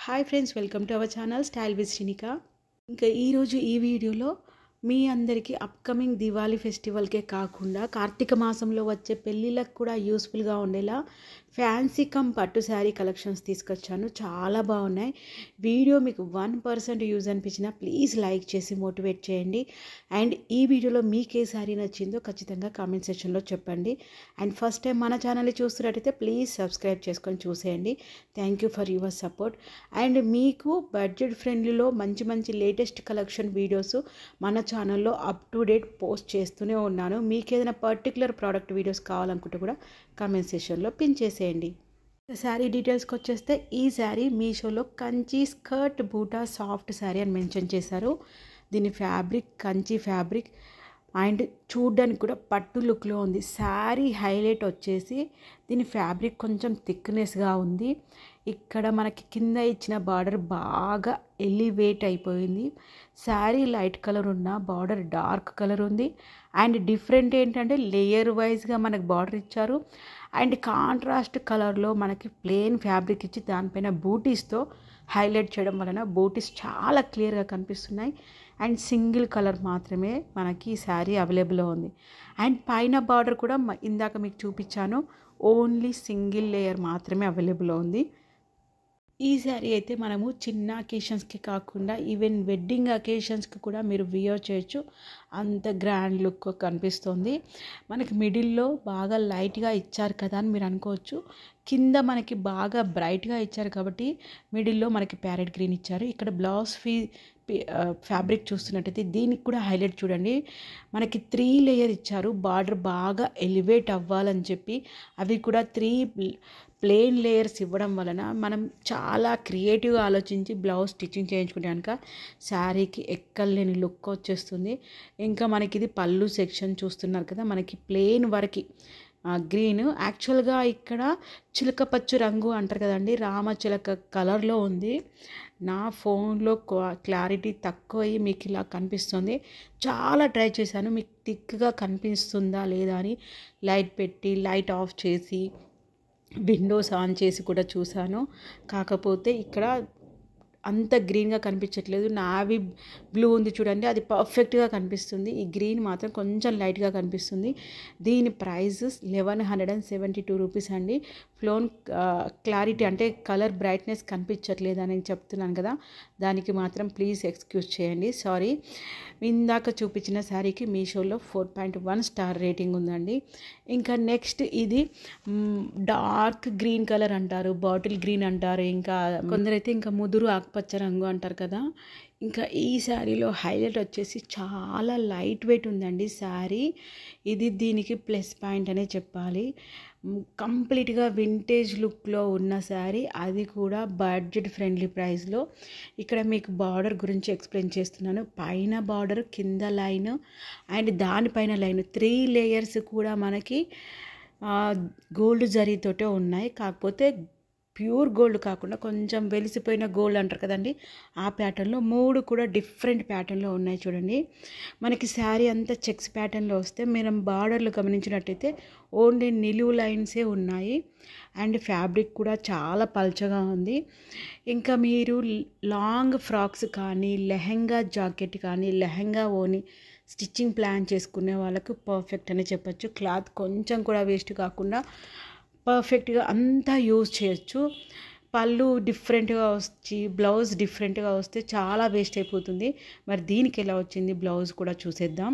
Hi friends, welcome to our channel style with Srinika. ఇంకా ఈరోజు ఈ వీడియోలో మీ అందరికీ అప్కమింగ్ దివాళీ ఫెస్టివల్కే కాకుండా కార్తీక మాసంలో వచ్చే పెళ్ళిళ్ళకు కూడా యూస్ఫుల్గా ఉండేలా ఫ్యాన్సీ కమ్ పట్టు శారీ కలెక్షన్స్ తీసుకొచ్చాను. చాలా బాగున్నాయి. వీడియో మీకు 1% యూజ్ అనిపించినా ప్లీజ్ లైక్ చేసి మోటివేట్ చేయండి. అండ్ ఈ వీడియోలో మీకు ఏ శారీ నచ్చిందో ఖచ్చితంగా కామెంట్ సెక్షన్లో చెప్పండి. అండ్ ఫస్ట్ టైం మన ఛానల్ని చూస్తున్నట్టయితే ప్లీజ్ సబ్స్క్రైబ్ చేసుకొని చూసేయండి. Thank you for your support. And మీకు బడ్జెట్ ఫ్రెండ్లీలో మంచి మంచి లేటెస్ట్ కలెక్షన్ వీడియోస్ మన ఛానల్లో అప్ టు డేట్ పోస్ట్ చేస్తూనే ఉన్నాను. మీకు ఏదైనా పర్టికులర్ ప్రోడక్ట్ వీడియోస్ కావాలనుకుంటే కూడా కామెంట్ సెక్షన్లో పిన్ చేసేయండి. శారీ డీటెయిల్స్కి వచ్చేస్తే ఈ శారీ మీషోలో కంచి స్కర్ట్ బూటా సాఫ్ట్ శారీ అని మెన్షన్ చేశారు. దీని ఫ్యాబ్రిక్ కంచి ఫ్యాబ్రిక్ అండ్ చూడ్డానికి కూడా పట్టు లుక్లో ఉంది. శారీ హైలైట్ వచ్చేసి దీని ఫ్యాబ్రిక్ కొంచెం థిక్నెస్గా ఉంది. ఇక్కడ మనకి కింద ఇచ్చిన బార్డర్ బాగా ఎలివేట్ అయిపోయింది. శారీ లైట్ కలర్ ఉన్న బార్డర్ డార్క్ కలర్ ఉంది. అండ్ డిఫరెంట్ ఏంటంటే లేయర్ వైజ్గా మనకు బార్డర్ ఇచ్చారు. అండ్ కాంట్రాస్ట్ కలర్లో మనకి ప్లెయిన్ ఫ్యాబ్రిక్ ఇచ్చి దానిపైన బూటీస్తో హైలైట్ చేయడం వలన బూటీస్ చాలా క్లియర్గా కనిపిస్తున్నాయి. అండ్ సింగిల్ కలర్ మాత్రమే మనకి ఈ శారీ అవైలబుల్లో ఉంది. అండ్ పైన బార్డర్ కూడా ఇందాక మీకు చూపించాను, ఓన్లీ సింగిల్ లేయర్ మాత్రమే అవైలబుల్లో ఉంది. ఈ శారీ అయితే మనము చిన్న అకేషన్స్కి కాకుండా ఈవెన్ వెడ్డింగ్ అకేషన్స్కి కూడా మీరు వియర్ చేయొచ్చు. అంత గ్రాండ్ లుక్ కనిపిస్తుంది. మనకి మిడిల్లో బాగా లైట్గా ఇచ్చారు కదా అని మీరు అనుకోవచ్చు. కింద మనకి బాగా బ్రైట్గా ఇచ్చారు కాబట్టి మిడిల్లో మనకి ప్యారెట్ గ్రీన్ ఇచ్చారు. ఇక్కడ బ్లౌజ్ ఫ్యాబ్రిక్ చూస్తున్నట్టయితే దీనికి కూడా హైలైట్ చూడండి. మనకి 3 లేయర్ ఇచ్చారు. బార్డర్ బాగా ఎలివేట్ అవ్వాలని చెప్పి అవి కూడా 3 ప్లెయిన్ లేయర్స్ ఇవ్వడం వలన మనం చాలా క్రియేటివ్గా ఆలోచించి బ్లౌజ్ స్టిచ్చింగ్ చేయించుకుంటే కనుక శారీకి ఎక్కలేని లుక్ వచ్చేస్తుంది. ఇంకా మనకి ఇది పళ్ళు సెక్షన్ చూస్తున్నారు కదా, మనకి ప్లెయిన్ వరకు గ్రీన్. యాక్చువల్గా ఇక్కడ చిలకపచ్చు రంగు అంటారు కదండి, రామచిలక కలర్లో ఉంది. నా ఫోన్లో క్లారిటీ తక్కువ అయ్యి మీకు ఇలా కనిపిస్తుంది. చాలా ట్రై చేశాను మీకు థిక్గా కనిపిస్తుందా లేదా అని లైట్ పెట్టి లైట్ ఆఫ్ చేసి విండోస్ ఆన్ చేసి కూడా చూశాను. కాకపోతే ఇక్కడ అంత గ్రీన్గా కనిపించట్లేదు. నావీ బ్లూ ఉంది చూడండి, అది పర్ఫెక్ట్గా కనిపిస్తుంది. ఈ గ్రీన్ మాత్రం కొంచెం లైట్గా కనిపిస్తుంది. దీని ప్రైస్ 1172 రూపీస్ అండి. ఫ్లోన్ క్లారిటీ అంటే కలర్ బ్రైట్నెస్ కనిపించట్లేదు అని చెప్తున్నాను కదా, దానికి మాత్రం ప్లీజ్ ఎక్స్క్యూజ్ చేయండి, సారీ. ఇందాక చూపించిన శారీకి మీషోలో 4.1 స్టార్ రేటింగ్ ఉందండి. ఇంకా నెక్స్ట్ ఇది డార్క్ గ్రీన్ కలర్ అంటారు, బాటిల్ గ్రీన్ అంటారు, ఇంకా కొందరైతే ఇంకా ముదురు ఆకుపచ్చ రంగు అంటారు కదా. ఇంకా ఈ శారీలో హైలైట్ వచ్చేసి చాలా లైట్ వెయిట్ ఉందండి శారీ. ఇది దీనికి ప్లస్ పాయింట్ అనే చెప్పాలి. కంప్లీట్గా వింటేజ్ లుక్లో ఉన్న శారీ, అది కూడా బడ్జెట్ ఫ్రెండ్లీ ప్రైస్లో. ఇక్కడ మీకు బార్డర్ గురించి ఎక్స్ప్లెయిన్ చేస్తున్నాను. పైన బార్డర్, కింద లైన్ అండ్ దానిపైన లైన్ 3 లేయర్స్ కూడా మనకి గోల్డ్ జరీతోటే ఉన్నాయి. కాకపోతే ప్యూర్ గోల్డ్ కాకుండా కొంచెం వెలిసిపోయిన గోల్డ్ అంటారు కదండి, ఆ ప్యాటర్న్లో 3 కూడా డిఫరెంట్ ప్యాటర్న్లో ఉన్నాయి చూడండి. మనకి శారీ అంతా చెక్స్ ప్యాటర్న్లో వస్తే మనం బార్డర్లు గమనించినట్టయితే ఓన్లీ నిలువు లైన్సే ఉన్నాయి. అండ్ ఫ్యాబ్రిక్ కూడా చాలా పల్చగా ఉంది. ఇంకా మీరు లాంగ్ ఫ్రాక్స్ కానీ, లెహెంగా జాకెట్ కానీ, లెహెంగా ఓని స్టిచ్చింగ్ ప్లాన్ చేసుకునే వాళ్ళకు పర్ఫెక్ట్ అని చెప్పచ్చు. క్లాత్ కొంచెం కూడా వేస్ట్ కాకుండా పర్ఫెక్ట్గా అంతా యూజ్ చేయొచ్చు. పళ్ళు డిఫరెంట్గా వచ్చి బ్లౌజ్ డిఫరెంట్గా వస్తే చాలా వేస్ట్ అయిపోతుంది. మరి దీనికి ఎలా వచ్చింది బ్లౌజ్ కూడా చూసేద్దాం.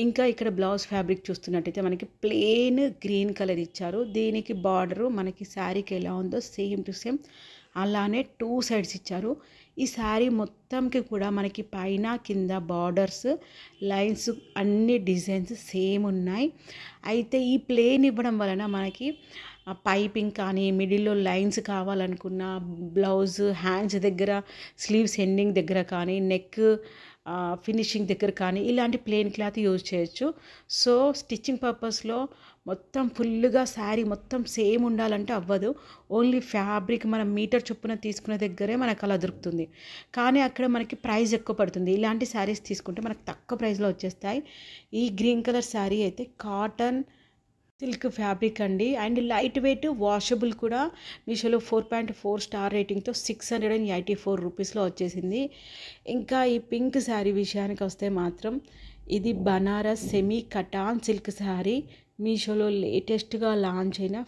ఇంకా ఇక్కడ బ్లౌజ్ ఫ్యాబ్రిక్ చూస్తున్నట్టయితే మనకి ప్లెయిన్ గ్రీన్ కలర్ ఇచ్చారు. దీనికి బార్డరు మనకి శారీకి ఎలా ఉందో సేమ్ టు సేమ్ అలానే 2 సైడ్స్ ఇచ్చారు. ఈ శారీ మొత్తంకి కూడా మనకి పైన కింద బార్డర్స్, లైన్స్ అన్ని డిజైన్స్ సేమ్ ఉన్నాయి. అయితే ఈ ప్లెయిన్ ఇవ్వడం వలన మనకి పైపింగ్ కానీ, మిడిల్లో లైన్స్ కావాలనుకున్న, బ్లౌజ్ హ్యాండ్స్ దగ్గర, స్లీవ్స్ ఎండింగ్ దగ్గర కానీ, నెక్ ఫినిషింగ్ దగ్గర కానీ ఇలాంటి ప్లెయిన్ క్లాత్ యూజ్ చేయొచ్చు. సో స్టిచ్చింగ్ పర్పస్లో మొత్తం ఫుల్గా శారీ మొత్తం సేమ్ ఉండాలంటే అవ్వదు. ఓన్లీ ఫ్యాబ్రిక్ మనం మీటర్ చొప్పున తీసుకునే దగ్గరే మనకు అలా దొరుకుతుంది. కానీ అక్కడ మనకి ప్రైస్ ఎక్కువ పడుతుంది. ఇలాంటి శారీస్ తీసుకుంటే మనకు తక్కువ ప్రైస్లో వచ్చేస్తాయి. ఈ గ్రీన్ కలర్ శారీ అయితే కాటన్ సిల్క్ ఫ్యాబ్రిక్ అండి. అండ్ లైట్ వెయిట్, వాషబుల్ కూడా. మీషోలో 4.4 స్టార్ రేటింగ్తో 684 రూపీస్లో వచ్చేసింది. ఇంకా ఈ పింక్ శారీ విషయానికి వస్తే మాత్రం ఇది Banaras semi cotton silk sari. మీషోలో లేటెస్ట్గా లాంచ్ అయిన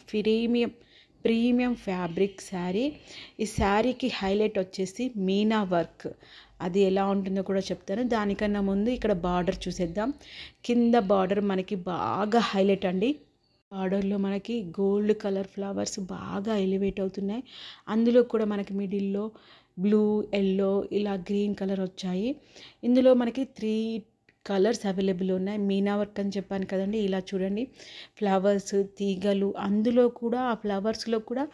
ప్రీమియం ఫ్యాబ్రిక్ శారీ. ఈ శారీకి హైలైట్ వచ్చేసి మీనా వర్క్. అది ఎలా ఉంటుందో కూడా చెప్తాను. దానికన్నా ముందు ఇక్కడ బార్డర్ చూసేద్దాం. కింద బార్డర్ మనకి బాగా హైలైట్ అండి. బార్డర్లో మనకి గోల్డ్ కలర్ ఫ్లవర్స్ బాగా ఎలివేట్ అవుతున్నాయి. అందులో కూడా మనకి మిడిల్లో బ్లూ, ఎల్లో, ఇలా గ్రీన్ కలర్ వచ్చాయి. ఇందులో మనకి 3 కలర్స్ అవైలబుల్ ఉన్నాయి. మీనా వర్క్ అని చెప్పాను కదండి. ఇలా చూడండి, ఫ్లవర్స్, తీగలు, అందులో కూడా ఆ ఫ్లవర్స్లో కూడా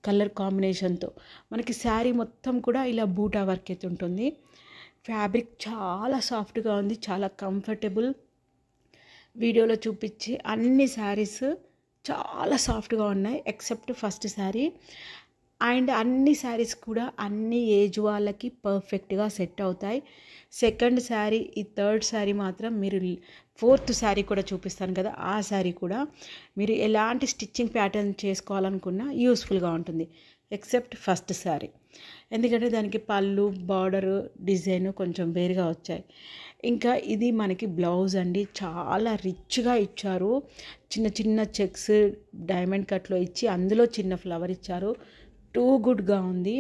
కలర్ కాంబినేషన్తో మనకి శారీ మొత్తం కూడా ఇలా బూటా వర్క్ అయితే ఉంటుంది. ఫ్యాబ్రిక్ చాలా సాఫ్ట్గా ఉంది, చాలా కంఫర్టబుల్. వీడియోలో చూపించే అన్ని శారీస్ చాలా సాఫ్ట్గా ఉన్నాయి ఎక్సెప్ట్ ఫస్ట్ శారీ. అండ్ అన్ని శారీస్ కూడా అన్ని ఏజ్ వాళ్ళకి పర్ఫెక్ట్గా సెట్ అవుతాయి. సెకండ్ శారీ, ఈ థర్డ్ శారీ మాత్రం మీరు, ఫోర్త్ శారీ కూడా చూపిస్తాను కదా, ఆ శారీ కూడా మీరు ఎలాంటి స్టిచ్చింగ్ ప్యాటర్న్ చేసుకోవాలనుకున్నా యూస్ఫుల్గా ఉంటుంది ఎక్సెప్ట్ ఫస్ట్ శారీ. ఎందుకంటే దానికి పళ్ళు, బార్డరు, డిజైన్ కొంచెం వేరుగా వచ్చాయి. ఇంకా ఇది మనకి బ్లౌజ్ అండి. చాలా రిచ్గా ఇచ్చారు. చిన్న చిన్న చెక్స్ డైమండ్ కట్లో ఇచ్చి అందులో చిన్న ఫ్లవర్ ఇచ్చారు. టూ గుడ్గా ఉంది.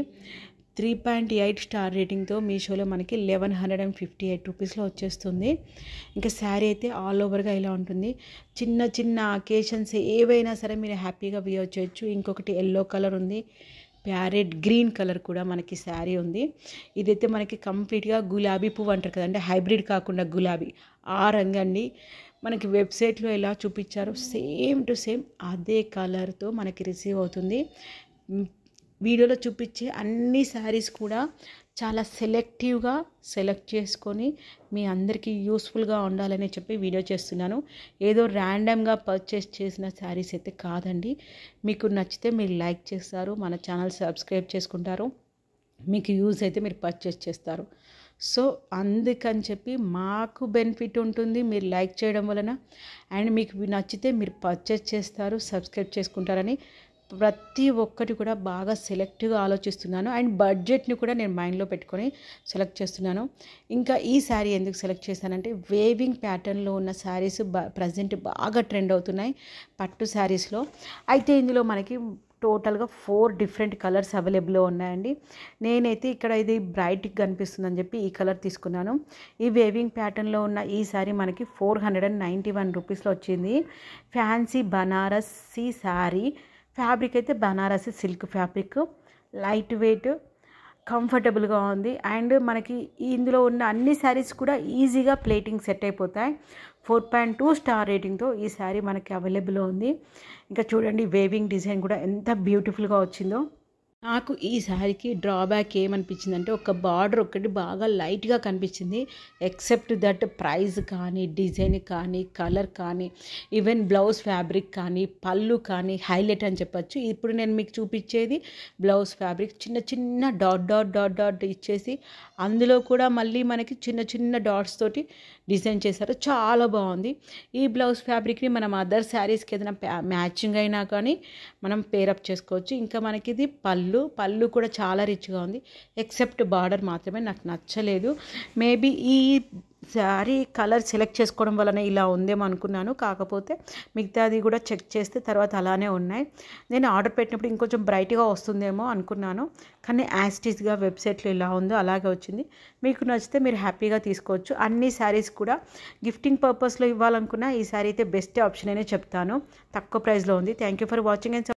3.8 స్టార్ రేటింగ్తో మీషోలో మనకి 1158 రూపీస్లో వచ్చేస్తుంది. ఇంకా శారీ అయితే ఆల్ ఓవర్గా ఇలా ఉంటుంది. చిన్న చిన్న అకేషన్స్ ఏవైనా సరే మీరు హ్యాపీగా వేర్ చేయొచ్చు. ఇంకొకటి ఎల్లో కలర్ ఉంది, ప్యారెట్ గ్రీన్ కలర్ కూడా మనకి శారీ ఉంది. ఇదైతే మనకి కంప్లీట్గా గులాబీ పువ్వు అంటారు కదండి, హైబ్రిడ్ కాకుండా గులాబీ, ఆ రంగండి. మనకి వెబ్సైట్లో ఎలా చూపించారో సేమ్ టు సేమ్ అదే కలర్తో మనకి రిసీవ్ అవుతుంది. వీడియోలో చూపించే అన్ని శారీస్ కూడా చాలా సెలెక్టివ్గా సెలెక్ట్ చేసుకొని మీ అందరికీ యూస్ఫుల్గా ఉండాలని చెప్పి వీడియో చేస్తున్నాను. ఏదో ర్యాండమ్గా పర్చేస్ చేసిన శారీస్ అయితే కాదండి. మీకు నచ్చితే మీరు లైక్ చేస్తారు, మన ఛానల్ సబ్స్క్రైబ్ చేసుకుంటారు, మీకు యూజ్ అయితే మీరు పర్చేస్ చేస్తారు. సో అందుకని చెప్పి మాకు బెనిఫిట్ ఉంటుంది మీరు లైక్ చేయడం వలన. అండ్ మీకు నచ్చితే మీరు పర్చేస్ చేస్తారు, సబ్స్క్రైబ్ చేసుకుంటారని ప్రతి ఒక్కటి కూడా బాగా సెలెక్ట్గా ఆలోచిస్తున్నాను. అండ్ బడ్జెట్ని కూడా నేను మైండ్లో పెట్టుకొని సెలెక్ట్ చేస్తున్నాను. ఇంకా ఈ శారీ ఎందుకు సెలెక్ట్ చేశానంటే, వేవింగ్ ప్యాటర్న్లో ఉన్న శారీస్ ప్రజెంట్ బాగా ట్రెండ్ అవుతున్నాయి పట్టు శారీస్లో. అయితే ఇందులో మనకి టోటల్గా 4 డిఫరెంట్ కలర్స్ అవైలబుల్లో ఉన్నాయండి. నేనైతే ఇక్కడ ఇది బ్రైట్గా కనిపిస్తుందని చెప్పి ఈ కలర్ తీసుకున్నాను. ఈ వేవింగ్ ప్యాటర్న్లో ఉన్న ఈ శారీ మనకి 491 రూపీస్లో వచ్చింది. ఫ్యాన్సీ బనారసి శారీ. ఫ్యాబ్రిక్ అయితే Banarasi silk fabric, light weight, కంఫర్టబుల్గా ఉంది. అండ్ మనకి ఇందులో ఉన్న అన్ని శారీస్ కూడా ఈజీగా ప్లేటింగ్ సెట్ అయిపోతాయి. 4.2 స్టార్ రేటింగ్తో ఈ శారీ మనకి అవైలబుల్లో ఉంది. ఇంకా చూడండి, వేవింగ్ డిజైన్ కూడా ఎంత బ్యూటిఫుల్గా వచ్చిందో. నాకు ఈ శారీకి డ్రాబ్యాక్ ఏమనిపించిందంటే, ఒక బార్డర్ ఒకటి బాగా లైట్గా కనిపించింది. ఎక్సెప్ట్ దట్ ప్రైస్ కానీ, డిజైన్ కానీ, కలర్ కానీ, ఈవెన్ బ్లౌజ్ ఫ్యాబ్రిక్ కానీ, పళ్ళు కానీ హైలైట్ అని చెప్పచ్చు. ఇప్పుడు నేను మీకు చూపించేది బ్లౌజ్ ఫ్యాబ్రిక్. చిన్న చిన్న డాట్ డాట్ డాట్ డాట్ ఇచ్చేసి అందులో కూడా మళ్ళీ మనకి చిన్న చిన్న డాట్స్ తోటి డిజైన్ చేశారు. చాలా బాగుంది. ఈ బ్లౌజ్ ఫ్యాబ్రిక్ని మనం అదర్ శారీస్కి ఏదైనా మ్యాచింగ్ అయినా కానీ మనం పేరప్ చేసుకోవచ్చు. ఇంకా మనకి ఇది పళ్ళు కూడా చాలా రిచ్గా ఉంది. ఎక్సెప్ట్ బార్డర్ మాత్రమే నాకు నచ్చలేదు. మేబీ ఈ శారీ కలర్ సెలెక్ట్ చేసుకోవడం వలన ఇలా ఉందేమో అనుకున్నాను. కాకపోతే మిగతాది కూడా చెక్ చేస్తే తర్వాత అలానే ఉన్నాయి. నేను ఆర్డర్ పెట్టినప్పుడు ఇంకొంచెం బ్రైట్గా వస్తుందేమో అనుకున్నాను, కానీ యాస్టీస్గా వెబ్సైట్లో ఇలా ఉందో అలాగే వచ్చింది. మీకు నచ్చితే మీరు హ్యాపీగా తీసుకోవచ్చు. అన్ని శారీస్ కూడా గిఫ్టింగ్ పర్పస్లో ఇవ్వాలనుకున్నా ఈ శారీ అయితే బెస్ట్ ఆప్షన్ అనే చెప్తాను. తక్కువ ప్రైస్లో ఉంది. Thank you for watching and